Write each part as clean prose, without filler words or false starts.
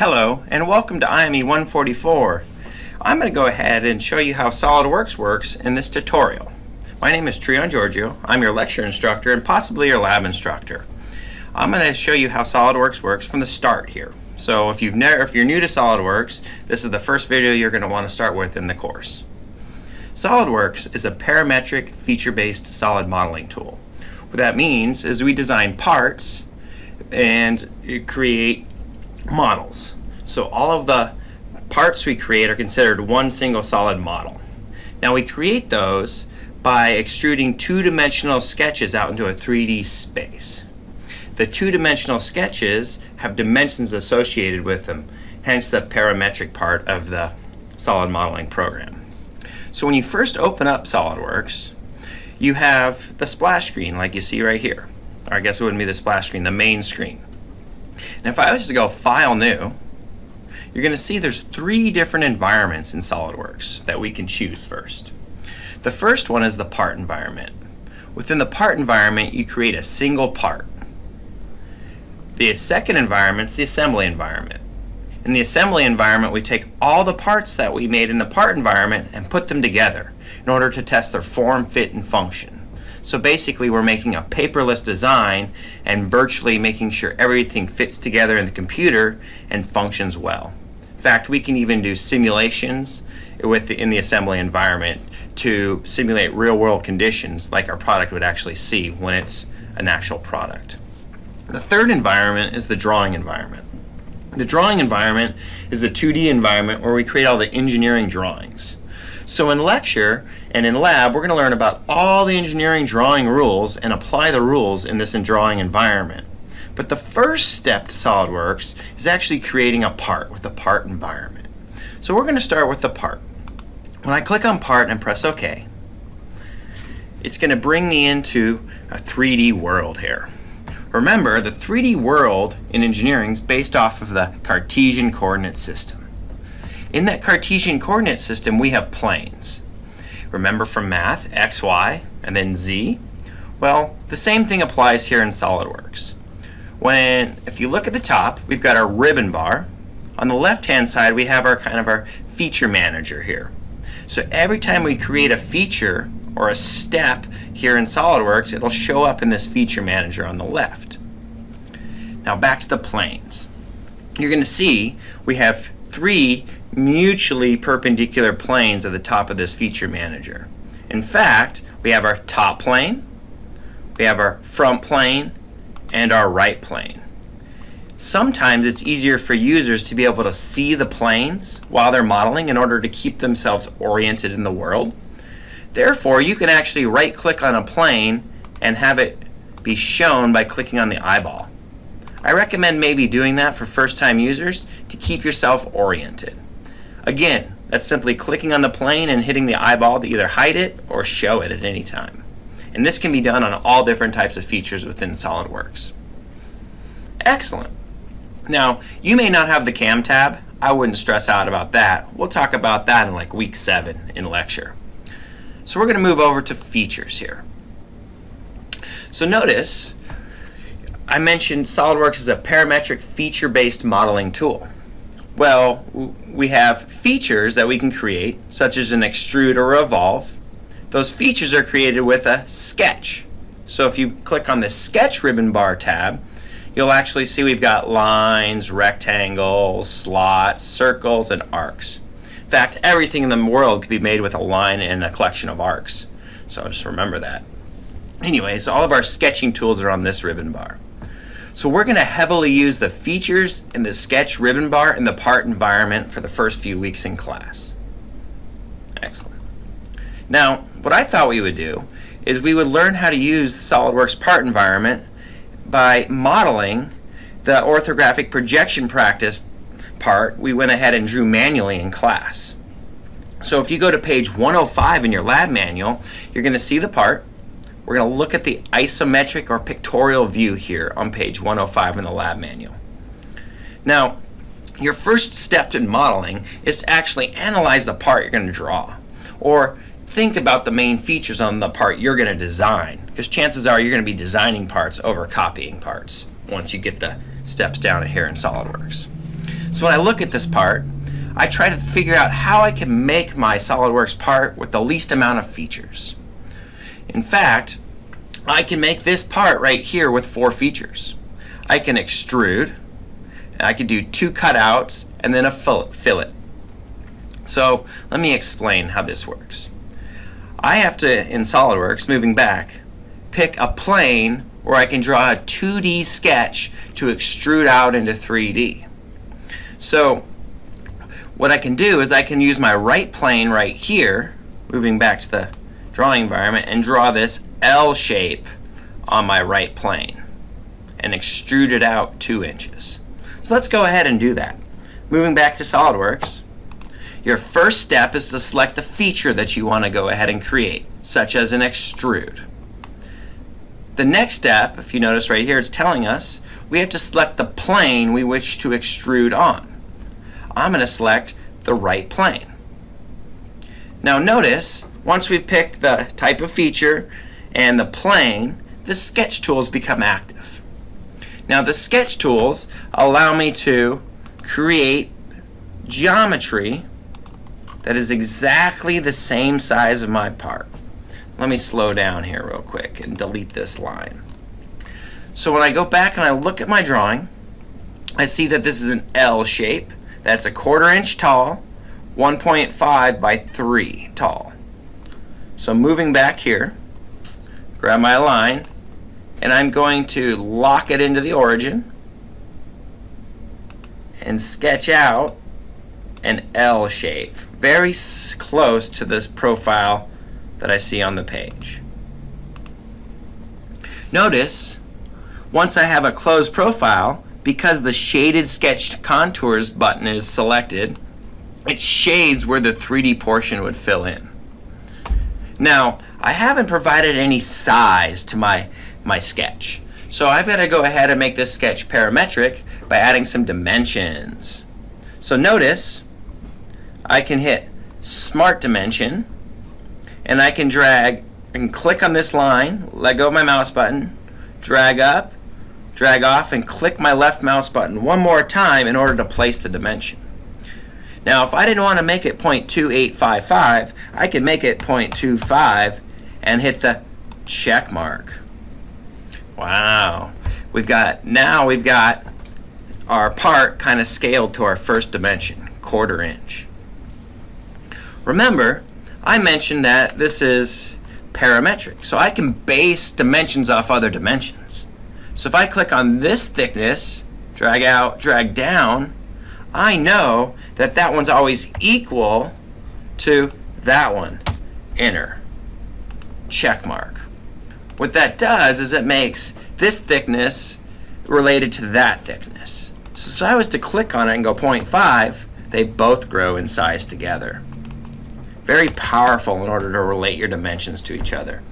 Hello and welcome to IME 144. I'm going to go ahead and show you how SolidWorks works in this tutorial. My name is Trion Giorgio. I'm your lecture instructor and possibly your lab instructor. I'm going to show you how SolidWorks works from the start here. So if you're new to SolidWorks, this is the first video you're going to want to start with in the course. SolidWorks is a parametric feature-based solid modeling tool. What that means is we design parts and create models. So all of the parts we create are considered one single solid model. Now we create those by extruding two-dimensional sketches out into a 3D space. The two-dimensional sketches have dimensions associated with them, hence the parametric part of the solid modeling program. So when you first open up SolidWorks, you have the splash screen like you see right here. Or I guess it wouldn't be the splash screen, the main screen. Now if I was to go File, New, you're going to see there's three different environments in SolidWorks that we can choose first. The first one is the part environment. Within the part environment, you create a single part. The second environment is the assembly environment. In the assembly environment, we take all the parts that we made in the part environment and put them together in order to test their form, fit, and function. So basically we're making a paperless design and virtually making sure everything fits together in the computer and functions well. In fact, we can even do simulations in the assembly environment to simulate real-world conditions like our product would actually see when it's an actual product. The third environment is the drawing environment. The drawing environment is the 2D environment where we create all the engineering drawings. So in lecture and in lab, we're going to learn about all the engineering drawing rules and apply the rules in this drawing environment. But the first step to SolidWorks is actually creating a part with the part environment. So we're going to start with the part. When I click on part and press OK, it's going to bring me into a 3D world here. Remember, the 3D world in engineering is based off of the Cartesian coordinate system. In that Cartesian coordinate system, we have planes. Remember from math, x, y, and then z? Well, the same thing applies here in SolidWorks. If you look at the top, we've got our ribbon bar. On the left-hand side, we have our feature manager here. So every time we create a feature or a step here in SolidWorks, it'll show up in this feature manager on the left. Now back to the planes. You're going to see we have three mutually perpendicular planes at the top of this feature manager. In fact, we have our top plane, we have our front plane, and our right plane. Sometimes it's easier for users to be able to see the planes while they're modeling in order to keep themselves oriented in the world. Therefore, you can actually right-click on a plane and have it be shown by clicking on the eyeball. I recommend maybe doing that for first-time users to keep yourself oriented. Again, that's simply clicking on the plane and hitting the eyeball to either hide it or show it at any time. And this can be done on all different types of features within SolidWorks. Excellent. Now, you may not have the cam tab. I wouldn't stress out about that. We'll talk about that in like week 7 in lecture. So we're going to move over to features here. So notice, I mentioned SolidWorks is a parametric feature-based modeling tool. Well, we have features that we can create, such as an extrude or revolve. Those features are created with a sketch. So if you click on the sketch ribbon bar tab, you'll actually see we've got lines, rectangles, slots, circles, and arcs. In fact, everything in the world could be made with a line and a collection of arcs. So just remember that. Anyways, all of our sketching tools are on this ribbon bar. So we're going to heavily use the features in the sketch ribbon bar in the part environment for the first few weeks in class. Excellent. Now, what I thought we would do is we would learn how to use the SolidWorks part environment by modeling the orthographic projection practice part we went ahead and drew manually in class. So if you go to page 105 in your lab manual, you're going to see the part. We're going to look at the isometric or pictorial view here on page 105 in the lab manual. Now, your first step in modeling is to actually analyze the part you're going to draw, or think about the main features on the part you're going to design, because chances are you're going to be designing parts over copying parts once you get the steps down here in SolidWorks. So when I look at this part, I try to figure out how I can make my SolidWorks part with the least amount of features. In fact, I can make this part right here with 4 features. I can extrude, and I can do 2 cutouts, and then a fillet. So let me explain how this works. I have to, in SolidWorks, moving back, pick a plane where I can draw a 2D sketch to extrude out into 3D. So what I can do is I can use my right plane right here, moving back to the drawing environment, and draw this L shape on my right plane and extrude it out 2 inches. So let's go ahead and do that. Moving back to SolidWorks, your first step is to select the feature that you want to go ahead and create, such as an extrude. The next step, if you notice right here, it's telling us we have to select the plane we wish to extrude on. I'm going to select the right plane. Now notice, once we've picked the type of feature and the plane, the sketch tools become active. Now the sketch tools allow me to create geometry that is exactly the same size of my part. Let me slow down here real quick and delete this line. So when I go back and I look at my drawing, I see that this is an L shape. That's a 1/4 inch tall, 1.5 by 3 tall. So moving back here, grab my line, and I'm going to lock it into the origin and sketch out an L shape, very close to this profile that I see on the page. Notice, once I have a closed profile, because the Shaded Sketched Contours button is selected, it shades where the 3D portion would fill in. Now, I haven't provided any size to my sketch, so I've got to go ahead and make this sketch parametric by adding some dimensions. So notice, I can hit Smart Dimension, and I can drag and click on this line, let go of my mouse button, drag up, drag off, and click my left mouse button one more time in order to place the dimension. Now if I didn't want to make it 0.2855, I can make it 0.25 and hit the check mark. Wow. Now we've got our part kind of scaled to our first dimension, 1/4 inch. Remember, I mentioned that this is parametric, so I can base dimensions off other dimensions. So if I click on this thickness, drag out, drag down, I know that that one's always equal to that one, enter, check mark. What that does is it makes this thickness related to that thickness. So if I was to click on it and go 0.5, they both grow in size together. Very powerful in order to relate your dimensions to each other.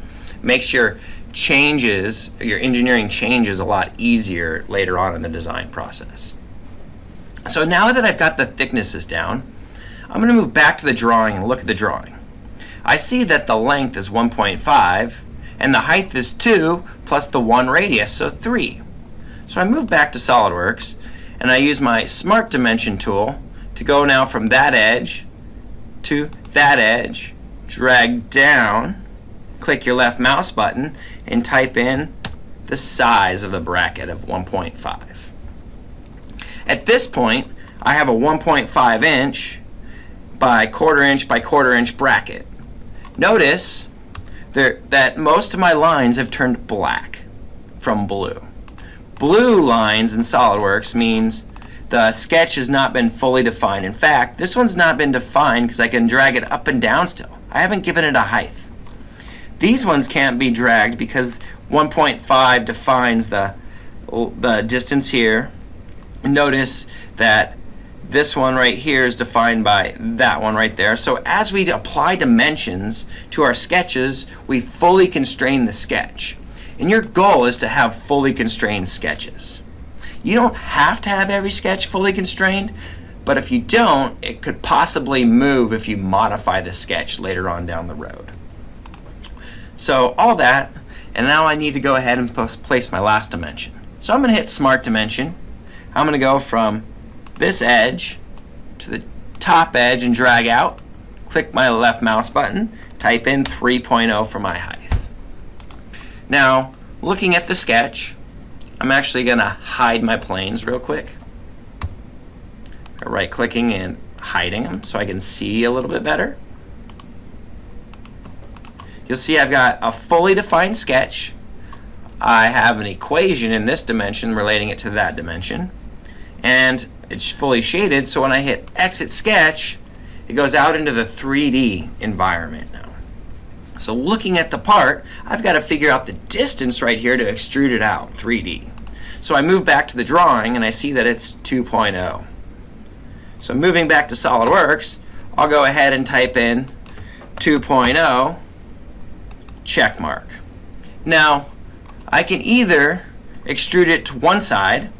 Makes your changes, your engineering changes a lot easier later on in the design process. So now that I've got the thicknesses down, I'm going to move back to the drawing and look at the drawing. I see that the length is 1.5 and the height is 2 plus the 1 radius, so 3. So I move back to SolidWorks and I use my Smart Dimension tool to go now from that edge to that edge, drag down, click your left mouse button, and type in the size of the bracket of 1.5. At this point, I have a 1.5 inch by 1/4 inch by 1/4 inch bracket. Notice that most of my lines have turned black from blue. Blue lines in SolidWorks means the sketch has not been fully defined. In fact, this one's not been defined because I can drag it up and down still. I haven't given it a height. These ones can't be dragged because 1.5 defines the distance here. Notice that this one right here is defined by that one right there. So as we apply dimensions to our sketches, we fully constrain the sketch. And your goal is to have fully constrained sketches. You don't have to have every sketch fully constrained, but if you don't, it could possibly move if you modify the sketch later on down the road. So all that, and now I need to go ahead and place my last dimension. So I'm going to hit Smart Dimension. I'm going to go from this edge to the top edge and drag out. Click my left mouse button, type in 3.0 for my height. Now, looking at the sketch, I'm actually going to hide my planes real quick. Right clicking and hiding them so I can see a little bit better. You'll see I've got a fully defined sketch. I have an equation in this dimension relating it to that dimension. And it's fully shaded, so when I hit Exit Sketch, it goes out into the 3D environment now. So looking at the part, I've got to figure out the distance right here to extrude it out, 3D. So I move back to the drawing and I see that it's 2.0. So moving back to SolidWorks, I'll go ahead and type in 2.0, check mark. Now, I can either extrude it to one side,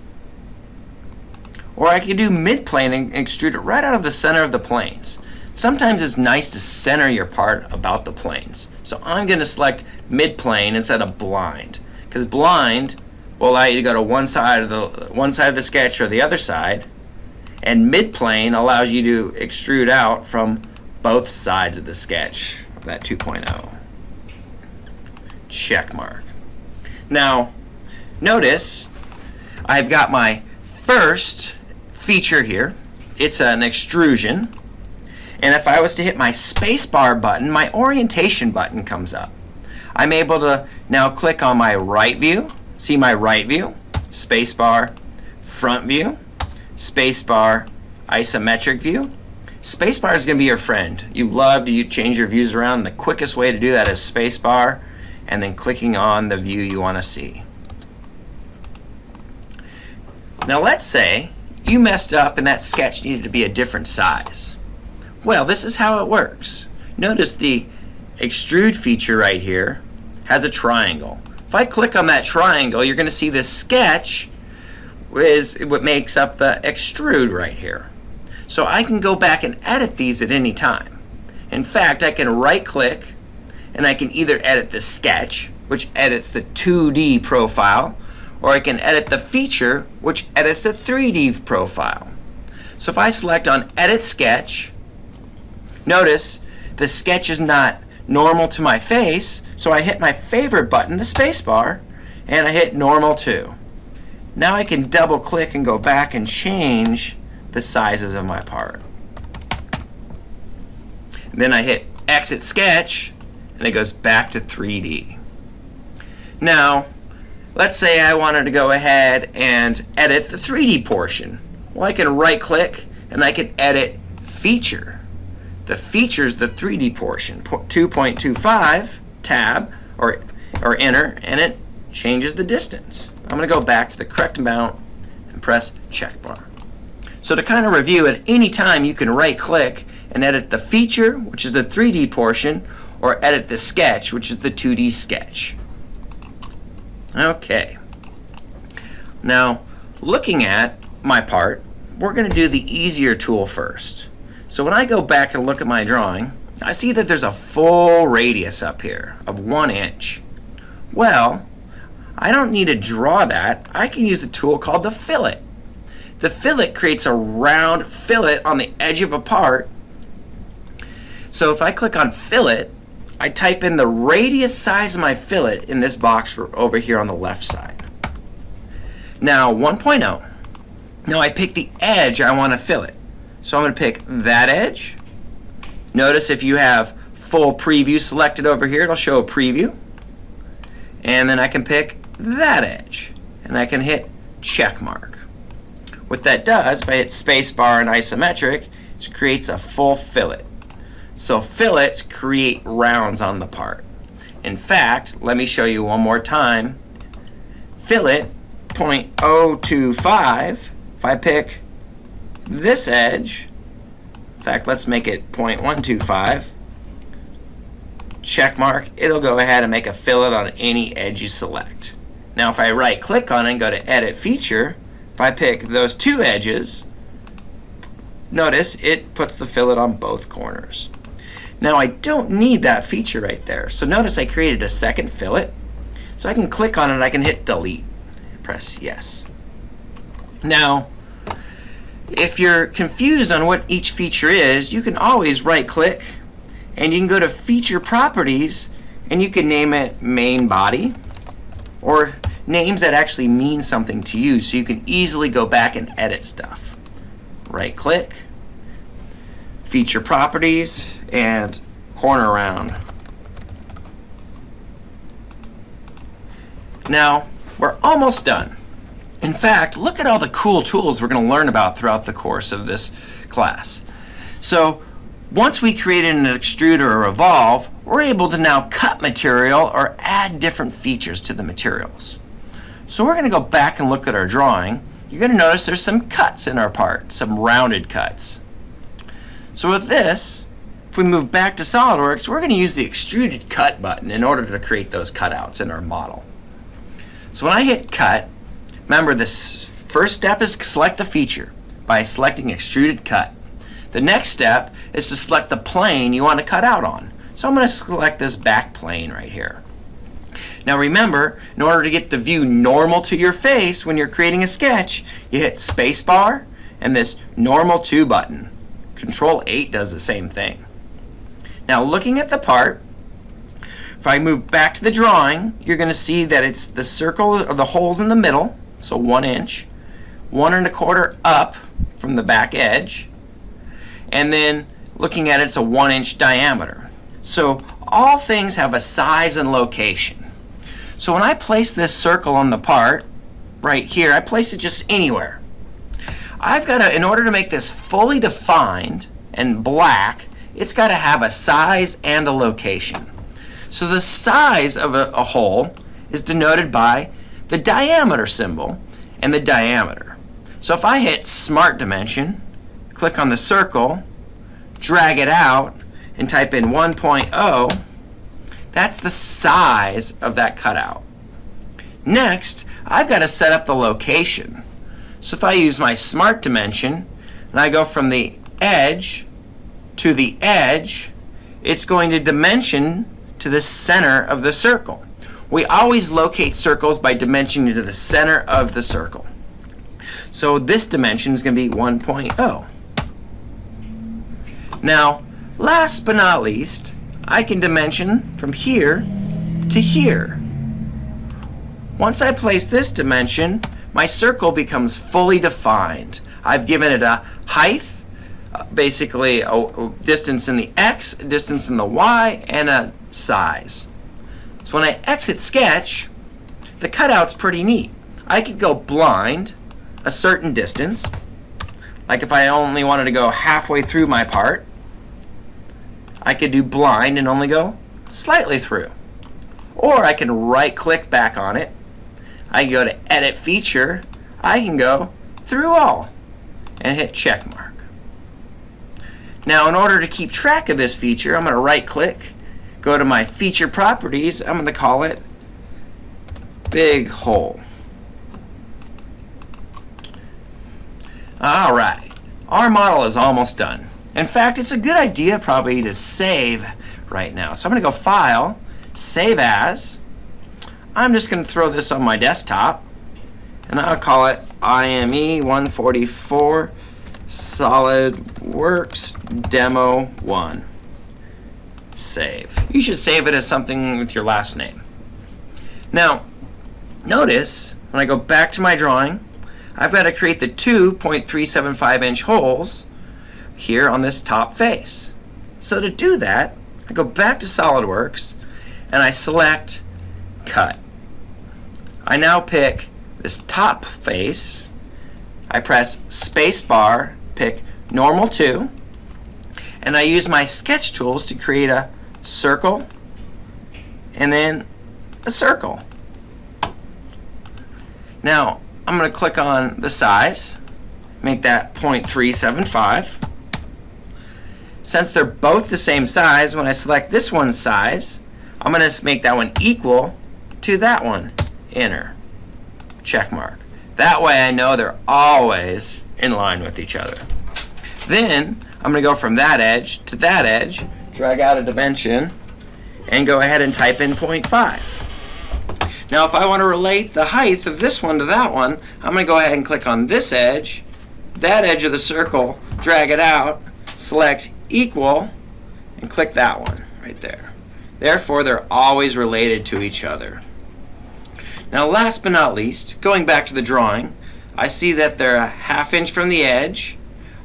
or I can do mid-plane and extrude it right out of the center of the planes. Sometimes it's nice to center your part about the planes. So I'm going to select mid-plane instead of blind, because blind will allow you to go to one side of the sketch or the other side, and mid-plane allows you to extrude out from both sides of the sketch of that 2.0. Check mark. Now, notice I've got my first feature here. It's an extrusion. And if I was to hit my spacebar button, my orientation button comes up. I'm able to now click on my right view, see my right view, spacebar, front view, spacebar, isometric view. Spacebar is going to be your friend. You love to change your views around. The quickest way to do that is spacebar and then clicking on the view you want to see. Now let's say you messed up and that sketch needed to be a different size. Well, this is how it works. Notice the extrude feature right here has a triangle. If I click on that triangle, you're going to see this sketch is what makes up the extrude right here. So I can go back and edit these at any time. In fact, I can right click and I can either edit the sketch, which edits the 2D profile, or I can edit the feature, which edits the 3D profile. So if I select on Edit Sketch, notice the sketch is not normal to my face, so I hit my favorite button, the spacebar, and I hit normal too. Now I can double click and go back and change the sizes of my part. And then I hit Exit Sketch and it goes back to 3D. Now, let's say I wanted to go ahead and edit the 3D portion. Well, I can right click and I can edit Feature. The feature is the 3D portion, 2.25, tab or enter, and it changes the distance. I'm going to go back to the correct amount and press check bar. So to kind of review, at any time you can right click and edit the feature, which is the 3D portion, or edit the sketch, which is the 2D sketch. Okay. Now, looking at my part, we're going to do the easier tool first. So when I go back and look at my drawing, I see that there's a full radius up here of 1 inch. Well, I don't need to draw that. I can use the tool called the Fillet. The Fillet creates a round fillet on the edge of a part. So if I click on Fillet, I type in the radius size of my fillet in this box over here on the left side. Now 1.0. Now I pick the edge I want to fillet. So I'm going to pick that edge. Notice if you have full preview selected over here, it'll show a preview. And then I can pick that edge. And I can hit check mark. What that does, if I hit spacebar and isometric, it creates a full fillet. So fillets create rounds on the part. In fact, let me show you one more time. Fillet 0.025, if I pick this edge, in fact, let's make it 0.125, check mark, it'll go ahead and make a fillet on any edge you select. Now if I right click on it and go to Edit Feature, if I pick those two edges, notice it puts the fillet on both corners. Now I don't need that feature right there. So notice I created a second fillet. So I can click on it and I can hit delete. Press yes. Now, If you're confused on what each feature is, you can always right click and you can go to Feature Properties and you can name it Main Body, or names that actually mean something to you so you can easily go back and edit stuff. Right click, Feature Properties, and Corner Round. Now, we're almost done. In fact, look at all the cool tools we're going to learn about throughout the course of this class. So, once we created an extrude or a revolve, we're able to now cut material or add different features to the materials. So we're going to go back and look at our drawing. You're going to notice there's some cuts in our part, some rounded cuts. So with this, if we move back to SolidWorks, we're going to use the Extruded Cut button in order to create those cutouts in our model. So when I hit Cut, remember this first step is select the feature by selecting Extruded Cut. The next step is to select the plane you want to cut out on. So I'm going to select this back plane right here. Now remember, in order to get the view normal to your face when you're creating a sketch, you hit Spacebar and this Normal To button. Control 8 does the same thing. Now looking at the part, if I move back to the drawing, you're going to see that it's the circle or the holes in the middle, so 1 inch, 1 1/4 up from the back edge, and then looking at it, it's a 1 inch diameter. So all things have a size and location. So when I place this circle on the part, right here, I place it just anywhere. I've got to, in order to make this fully defined and black, it's got to have a size and a location. So the size of a hole is denoted by the diameter symbol and the diameter. So if I hit Smart Dimension, click on the circle, drag it out, and type in 1.0, that's the size of that cutout. Next, I've got to set up the location. So if I use my Smart Dimension, and I go from the edge to the edge, it's going to dimension to the center of the circle. We always locate circles by dimensioning to the center of the circle. So this dimension is going to be 1.0. Now, last but not least, I can dimension from here to here. Once I place this dimension, my circle becomes fully defined. I've given it a height, basically a distance in the X, a distance in the Y, and a size. So when I exit Sketch, the cutout's pretty neat. I could go blind a certain distance, like if I only wanted to go halfway through my part, I could do blind and only go slightly through. Or I can right click back on it, I can go to Edit Feature, I can go through all and hit check mark. Now in order to keep track of this feature, I'm going to right click, go to my feature properties, I'm going to call it Big Hole. Alright, our model is almost done. In fact, it's a good idea probably to save right now. So I'm going to go File, Save As. I'm just going to throw this on my desktop, and I'll call it IME 144 SolidWorks Demo 1. Save. You should save it as something with your last name. Now, notice when I go back to my drawing, I've got to create the two 0.375 inch holes here on this top face. So to do that, I go back to SolidWorks and I select Cut. I now pick this top face, I press Spacebar, pick Normal To, and I use my sketch tools to create a circle and then a circle. Now I'm going to click on the size, make that 0.375. Since they're both the same size, when I select this one's size, I'm going to make that one equal to that one. Enter. Check mark. That way I know they're always in line with each other. Then I'm going to go from that edge to that edge, drag out a dimension, and go ahead and type in 0.5. Now if I want to relate the height of this one to that one, I'm going to go ahead and click on this edge, that edge of the circle, drag it out, select equal, and click that one right there. Therefore, they're always related to each other. Now, last but not least, going back to the drawing, I see that they're a 1/2 inch from the edge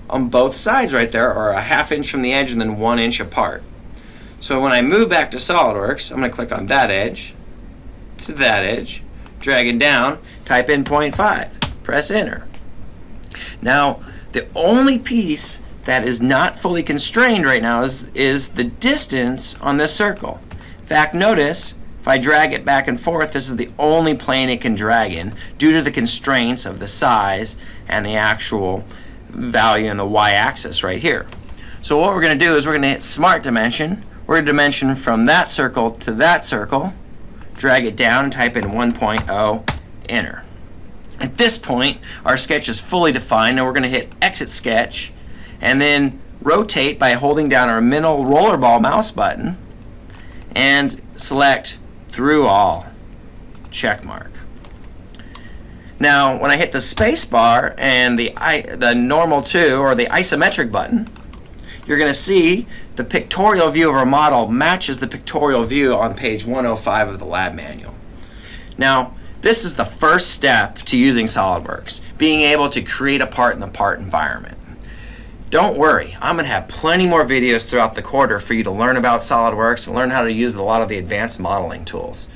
on both sides right there, or a 1/2 inch from the edge and then 1 inch apart. So when I move back to SolidWorks, I'm going to click on that edge to that edge, drag it down, type in 0.5, press enter. Now, the only piece that is not fully constrained right now is the distance on this circle. In fact, notice if I drag it back and forth, this is the only plane it can drag in due to the constraints of the size and the actual value in the y-axis right here. So what we're going to do is we're going to hit Smart Dimension. We're going to dimension from that circle to that circle, drag it down, and type in 1.0, enter. At this point, our sketch is fully defined, and we're going to hit Exit Sketch, and then rotate by holding down our middle rollerball mouse button, and select Through All, check mark. Now, when I hit the space bar and the normal to, or the isometric button, you're going to see the pictorial view of our model matches the pictorial view on page 105 of the lab manual. Now, this is the first step to using SolidWorks, being able to create a part in the part environment. Don't worry, I'm going to have plenty more videos throughout the quarter for you to learn about SolidWorks and learn how to use a lot of the advanced modeling tools.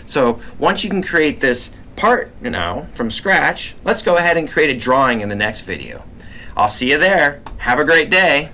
So once you can create this part now from scratch, let's go ahead and create a drawing in the next video. I'll see you there. Have a great day.